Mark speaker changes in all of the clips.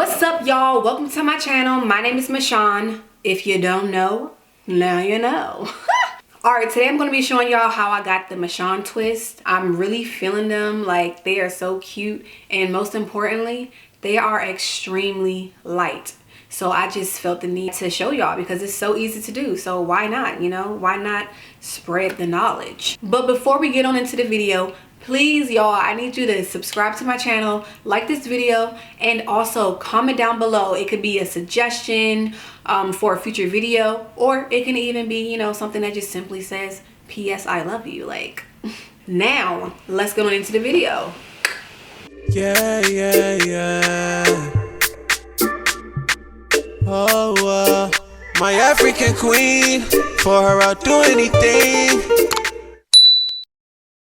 Speaker 1: What's up, y'all? Welcome to my channel. My name is Michon. If you don't know, now you know. Alright, today I'm going to be showing y'all how I got the Michon twist. I'm really feeling them. Like, they are so cute, and most importantly, they are extremely light. So I just felt the need to show y'all because it's so easy to do. So why not, you know? Why not spread the knowledge? But before we get on into the video, please, y'all, I need you to subscribe to my channel, like this video, and also comment down below. It could be a suggestion for a future video, or it can even be, you know, something that just simply says, P.S. I love you. Like, now, let's get on into the video.
Speaker 2: Yeah. Oh, my African queen, for her I'll do anything.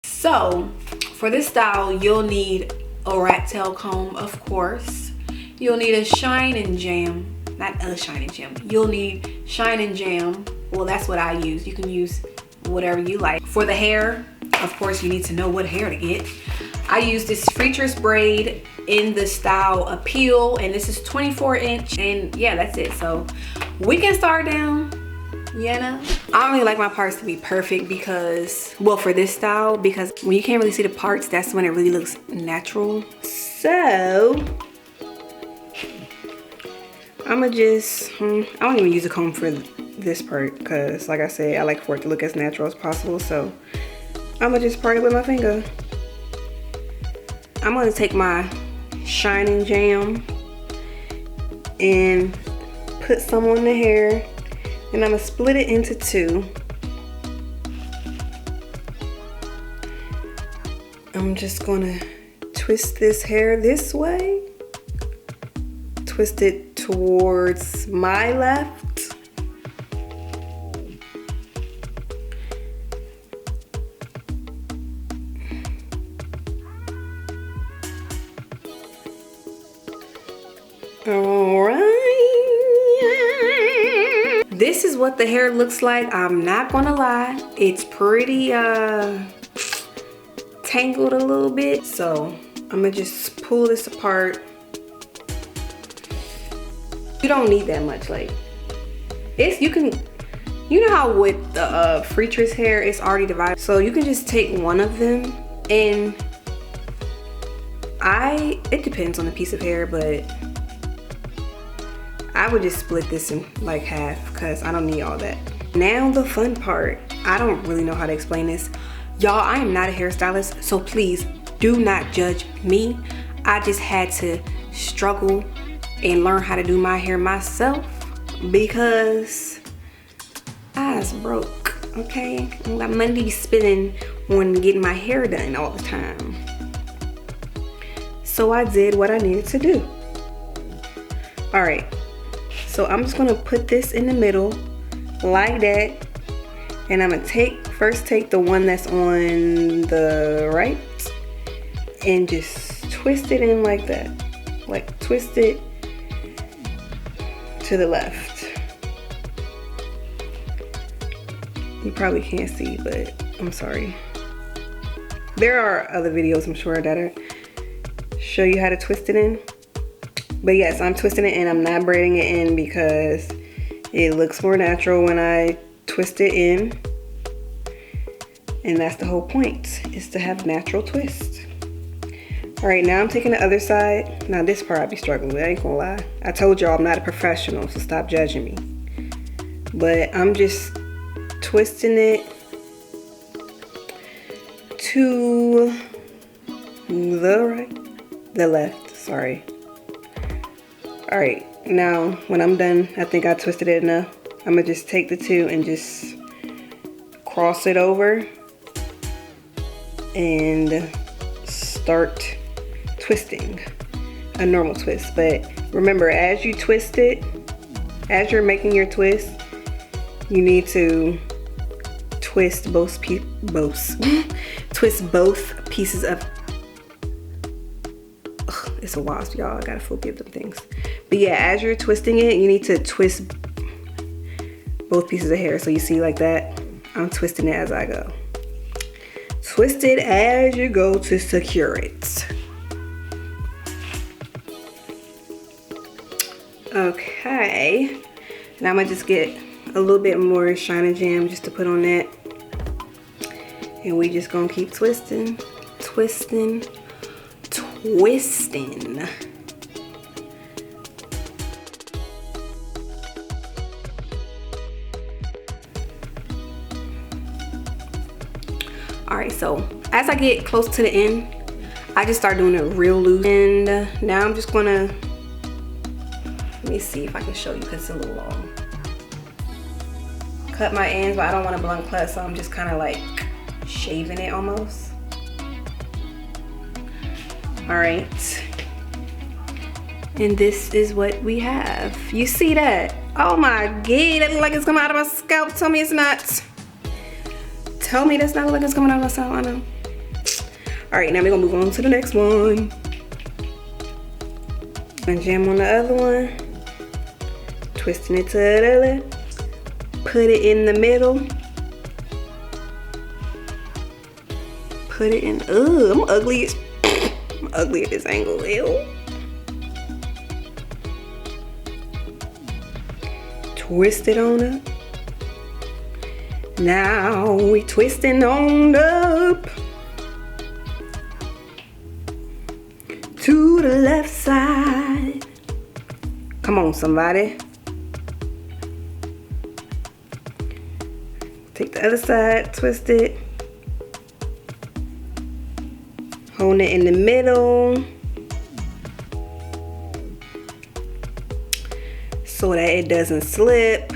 Speaker 1: So, for this style, you'll need a rat tail comb, of course. You'll need a shine and jam. Not a shine and jam. You'll need shine and jam. Well, that's what I use. You can use whatever you like. For the hair, of course, you need to know what hair to get. I use this Freatress braid in the style Appeal, and this is 24-inch, and yeah, that's it. So we can start down, you know. I don't really like my parts to be perfect because, well, for this style, because when you can't really see the parts, that's when it really looks natural. So I'ma just I don't even use a comb for this part because, like I said, I like for it to look as natural as possible. So I'ma just part it with my finger. I'm gonna take my shine and jam and put some on the hair, and I'm gonna split it into two. I'm just gonna twist this hair this way, twist it towards my left, alright. This is what the hair looks like. I'm not gonna lie, it's pretty tangled a little bit, so I'm gonna just pull this apart. You don't need that much. Like, it's, you know how with the Freatress hair, it's already divided, so you can just take one of them, and it depends on the piece of hair, but I would just split this in like half because I don't need all that. Now the fun part. I don't really know how to explain this. Y'all, I am not a hairstylist, so please do not judge me. I just had to struggle and learn how to do my hair myself because I was broke, okay? My money be spending on getting my hair done all the time. So I did what I needed to do. All right, so I'm just gonna put this in the middle like that, and I'm gonna first take the one that's on the right and just twist it in like that. Like, twist it to the left. You probably can't see, but I'm sorry. There are other videos, I'm sure, that show you how to twist it in. But yes, I'm twisting it and I'm not braiding it in because it looks more natural when I twist it in. And that's the whole point, is to have natural twist. All right, now I'm taking the other side. Now this part I be struggling with, I ain't gonna lie. I told y'all I'm not a professional, so stop judging me. But I'm just twisting it to the left, sorry. All right, now when I'm done, I think I twisted it enough. I'm gonna just take the two and just cross it over and start twisting a normal twist. But remember, as you twist it, as you're making your twist, you need to twist both pieces of. Ugh, it's a wasp, y'all. I gotta forgive them things. But yeah, as you're twisting it, you need to twist both pieces of hair. So you see, like that, I'm twisting it as I go. Twist it as you go to secure it. Okay. Now I'm gonna just get a little bit more Shine Jam just to put on that. And we just gonna keep twisting, twisting, twisting. All right, so as I get close to the end, I just start doing it real loose. And now I'm just gonna, let me see if I can show you because it's a little long. Cut my ends, but I don't want a blunt cut, so I'm just kind of like shaving it almost. All right. And this is what we have. You see that? Oh my God, that looks like it's coming out of my scalp. Tell me it's not. Tell me that's not like it's coming out of my scalp. I know. All right, now we're gonna move on to the next one. And jam on the other one. Twisting it to the left. Put it in the middle. Put it in. Ugh, I'm ugly. I'm ugly at this angle. Ew. Twist it on up. Now we twisting on up to the left side. Come on, somebody. Take the other side, twist it. Hold it in the middle so that it doesn't slip.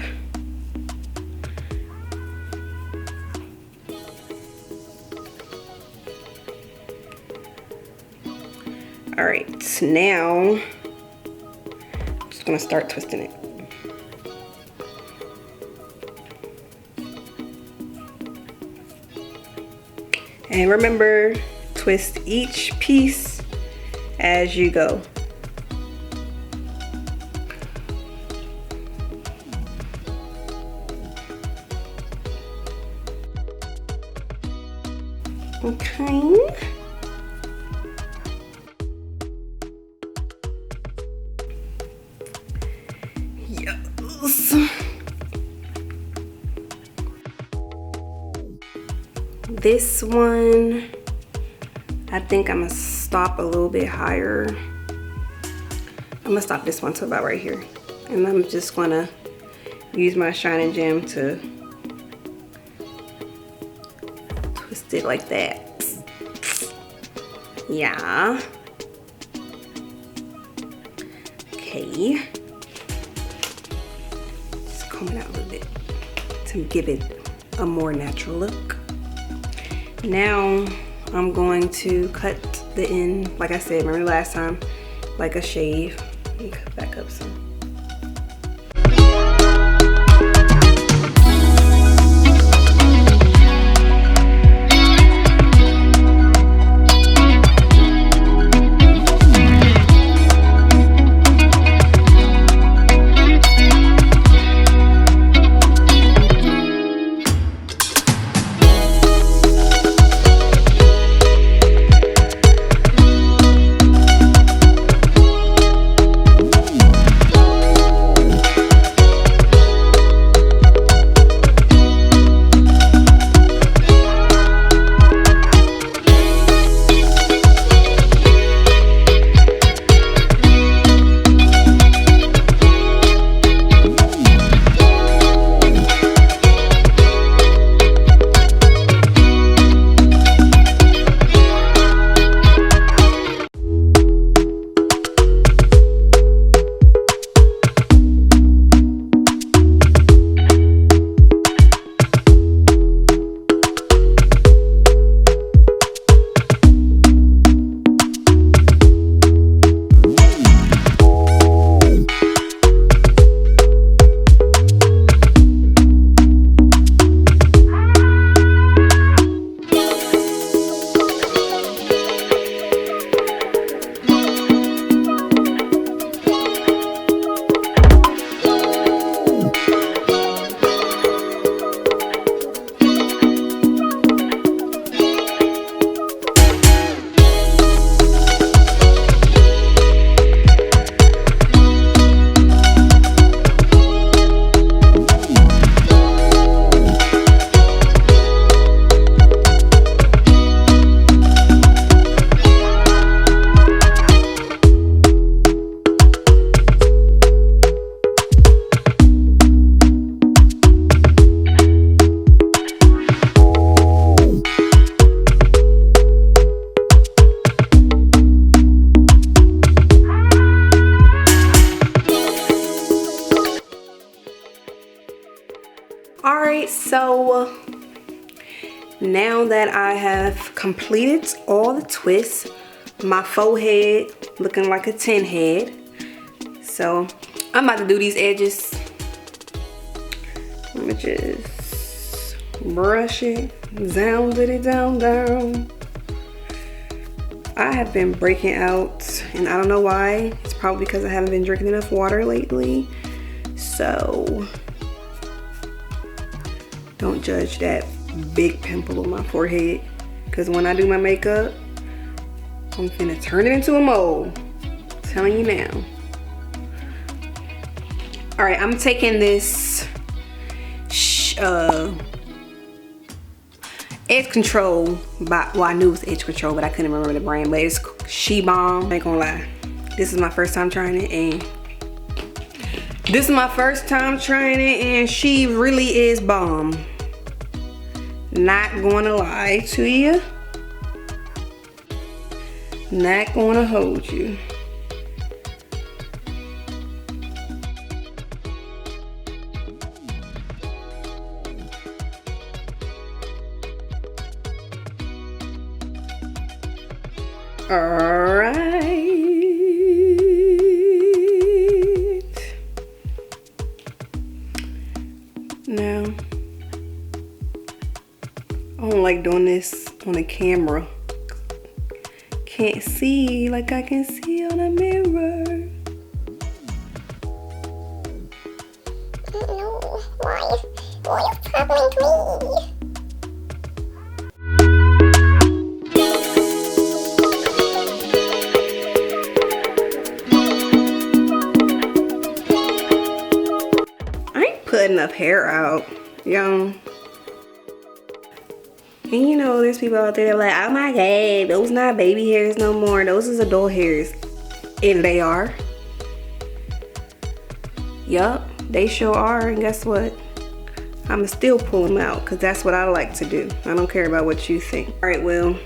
Speaker 1: All right, now I'm just gonna start twisting it. And remember, twist each piece as you go. Okay. Yes. This one, I think I'm gonna stop a little bit higher. I'm gonna stop this one to about right here. And I'm just gonna use my Shine Jam to twist it like that. Yeah. Okay. Just comb it out a little bit to give it a more natural look. Now I'm going to cut the end, like I said, remember last time, like a shave. Let me cut back up some. Alright, so now that I have completed all the twists, my forehead looking like a 10 head. So I'm about to do these edges. Let me just brush it down, down. I have been breaking out, and I don't know why. It's probably because I haven't been drinking enough water lately. So don't judge that big pimple on my forehead, because when I do my makeup, I'm finna turn it into a mole. I'm telling you now. All right, I'm taking this Edge Control well, I knew it was Edge Control, but I couldn't remember the brand, but it's She Bomb. I ain't gonna lie, this is my first time trying it, and she really is bomb. Not gonna lie to you. Not gonna hold you. Alright. Now, I don't like doing this on a camera. Can't see like I can see on a mirror.
Speaker 3: No, why are you troubling me?
Speaker 1: Put enough hair out, yo. And you know, there's people out there that are like, oh my god, those not baby hairs no more, those is adult hairs. And they are. Yup, they sure are. And guess what, I'ma still pull them out, because that's what I like to do. I don't care about what you think. All right, well,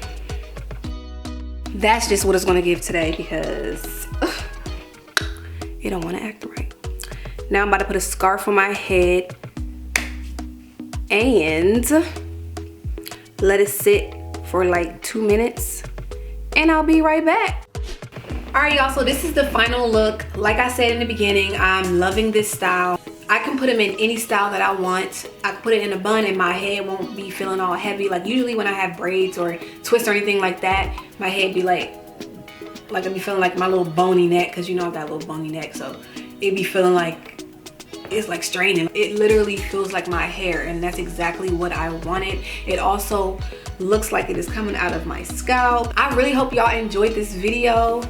Speaker 1: that's just what it's gonna give today, because it don't want to act right. Now I'm about to put a scarf on my head and let it sit for like 2 minutes, and I'll be right back. All right, y'all, so this is the final look. Like I said in the beginning, I'm loving this style. I can put them in any style that I want. I can put it in a bun and my head won't be feeling all heavy. Like usually when I have braids or twists or anything like that, my head be like I'd be feeling like my little bony neck, because you know I've got a little bony neck, so it'd be feeling like it's like straining. It literally feels like my hair, and that's exactly what I wanted. It also looks like it is coming out of my scalp. I really hope y'all enjoyed this video,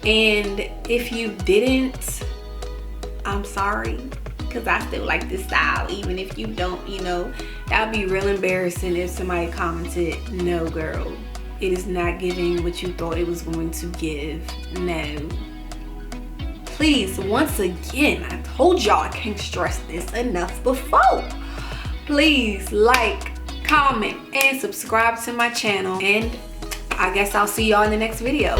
Speaker 1: and if you didn't, I'm sorry, because I still like this style. Even if you don't, you know, that would be real embarrassing if somebody commented, no girl, it is not giving what you thought it was going to give. No. Please, once again, I told y'all I can't stress this enough before. Please like, comment, and subscribe to my channel. And I guess I'll see y'all in the next video.